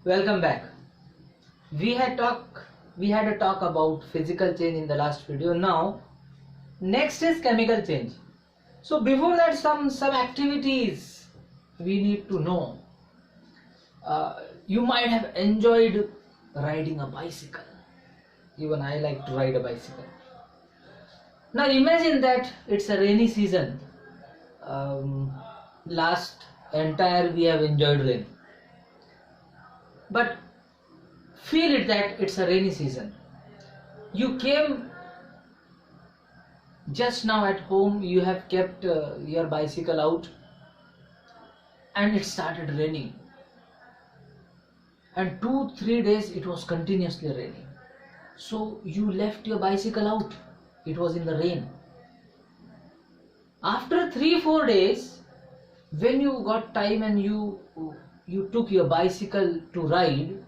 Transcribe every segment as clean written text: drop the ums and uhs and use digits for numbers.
Welcome back. We had a talk about physical change in the last video. Now, next is chemical change. So before that, some activities we need to know. You might have enjoyed riding a bicycle. Even I like to ride a bicycle. Now imagine that it's a rainy season. Last entire we have enjoyed rain. But feel it that it's a rainy season. You came just now at home, you have kept your bicycle out and it started raining. And 2-3 days it was continuously raining. So you left your bicycle out. It was in the rain. After 3-4 days, when you got time and you took your bicycle to ride,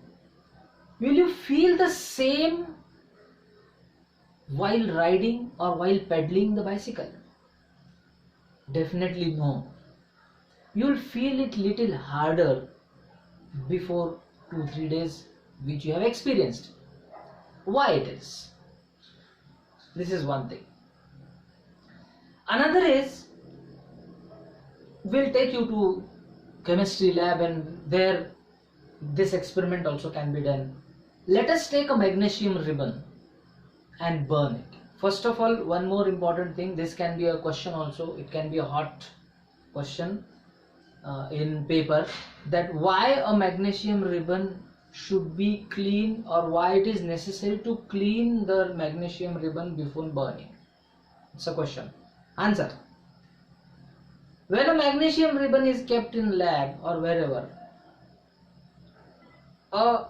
will you feel the same while riding or while pedaling the bicycle? Definitely no. You'll feel it little harder before 2-3 days which you have experienced. Why it is? This is one thing. Another is, we'll take you to chemistry lab and there this experiment also can be done. Let us take a magnesium ribbon and burn it. First of all, one more important thing, this can be a question also, it can be a hot question in paper, that why a magnesium ribbon should be clean, or why it is necessary to clean the magnesium ribbon before burning. It's a question. Answer. When a magnesium ribbon is kept in lab or wherever, a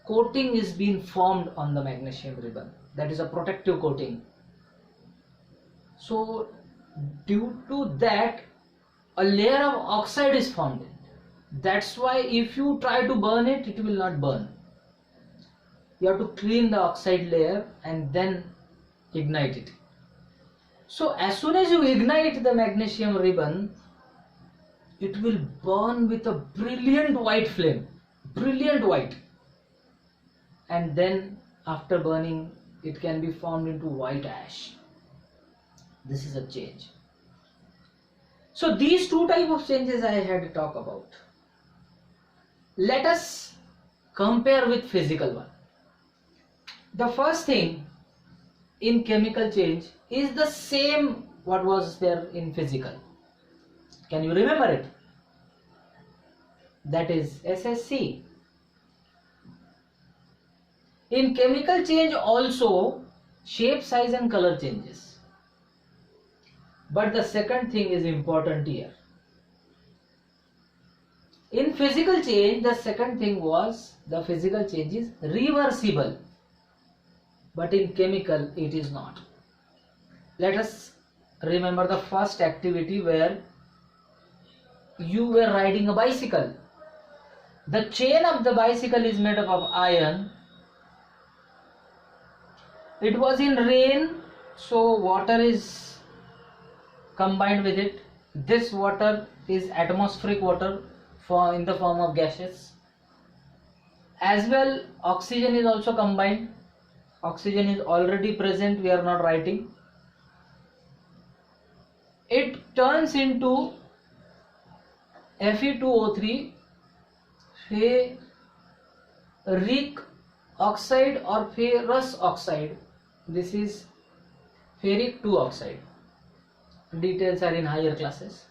coating is being formed on the magnesium ribbon. That is a protective coating. So due to that, a layer of oxide is formed. That's why if you try to burn it, it will not burn. You have to clean the oxide layer and then ignite it. So as soon as you ignite the magnesium ribbon, it will burn with a brilliant white flame. Brilliant white. And then after burning, it can be formed into white ash. This is a change. So these two types of changes I had to talk about. Let us compare with physical one. The first thing in chemical change is the same what was there in physical. Can you remember it? That is SSC. In chemical change also, shape, size and color changes. But the second thing is important here. In physical change, the second thing was the physical change is reversible. But in chemical, it is not. Let us remember the first activity where you were riding a bicycle. The chain of the bicycle is made up of iron. It was in rain, so water is combined with it. This water is atmospheric water in the form of gases. As well, oxygen is also combined. Oxygen is already present, we are not writing. It turns into Fe2O3, ferric oxide or ferrous oxide. This is ferric 2 oxide. Details are in higher classes.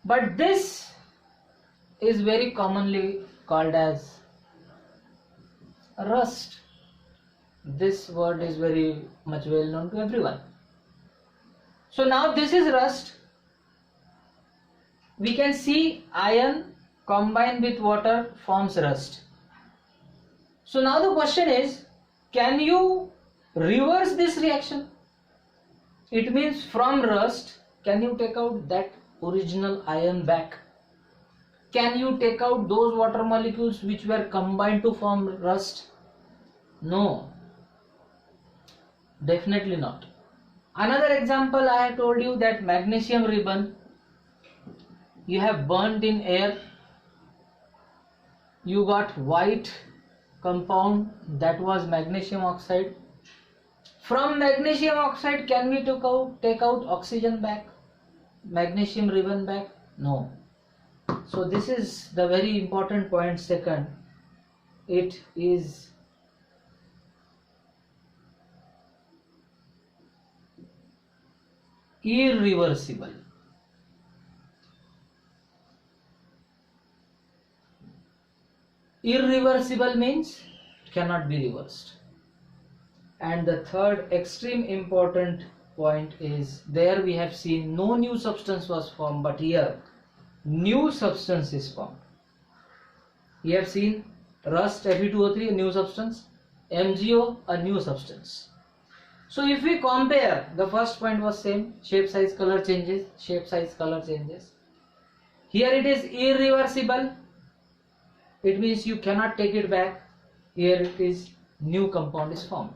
But this is very commonly called as rust. This word is very much well known to everyone. So now this is rust. We can see iron combined with water forms rust. So now the question is, can you reverse this reaction? It means from rust, can you take out that original iron back? Can you take out those water molecules which were combined to form rust? No. Definitely not. Another example, I have told you that magnesium ribbon you have burnt in air. you got white compound, that was magnesium oxide. From magnesium oxide, can we take out oxygen back, magnesium ribbon back? No. So this is the very important point. Second, it is irreversible. Irreversible means it cannot be reversed. And the third extreme important point is, there we have seen no new substance was formed, but here new substance is formed. We have seen rust, Fe2O3, a new substance, MgO, a new substance. So if we compare, the first point was same, shape, size, color changes, shape, size, color changes. Here it is irreversible, it means you cannot take it back. Here it is new compound is formed.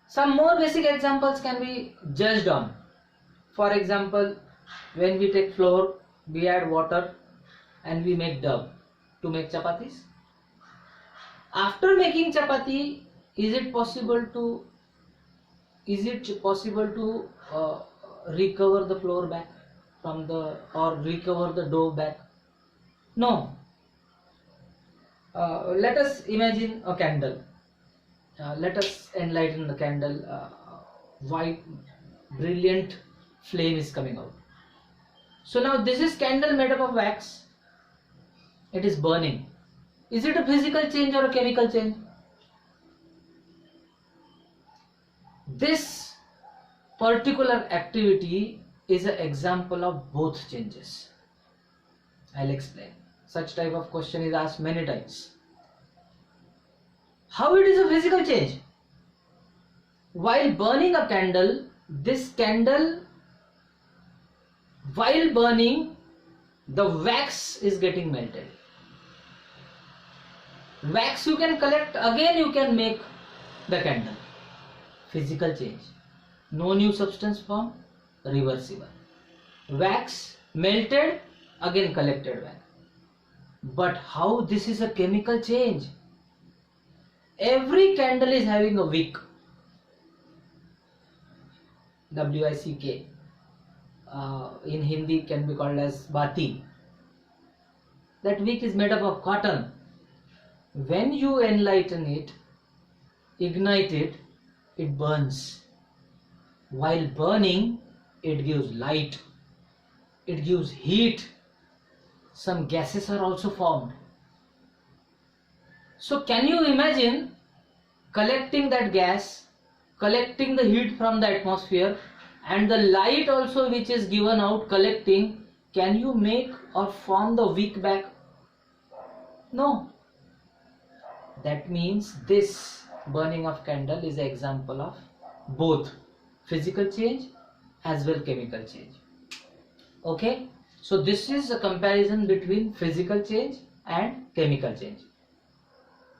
Some more basic examples can be judged on. For example, when we take flour, we add water and we make dough to make chapatis. After making chapati, is it possible to recover the flour back from the, or recover the dough back? No. Let us imagine a candle. Let us enlighten the candle. White brilliant flame is coming out. So now this is candle made up of wax. It is burning. Is it a physical change or a chemical change? This particular activity is an example of both changes. I'll explain. Such type of question is asked many times. How it is a physical change? While burning a candle, this candle, while burning, the wax is getting melted. Wax you can collect, again you can make the candle. Physical change. No new substance formed, reversible. Wax melted, again collected back. But how this is a chemical change? Every candle is having a wick. W-I-C-K. In Hindi can be called as bati. That wick is made up of cotton. When you enlighten it, ignite it, it burns. While burning, it gives light, it gives heat. Some gases are also formed. So can you imagine collecting that gas, collecting the heat from the atmosphere, and the light also which is given out collecting? Can you make or form the wick back? No. That means this burning of candle is an example of both physical change as well chemical change. Okay, so this is a comparison between physical change and chemical change.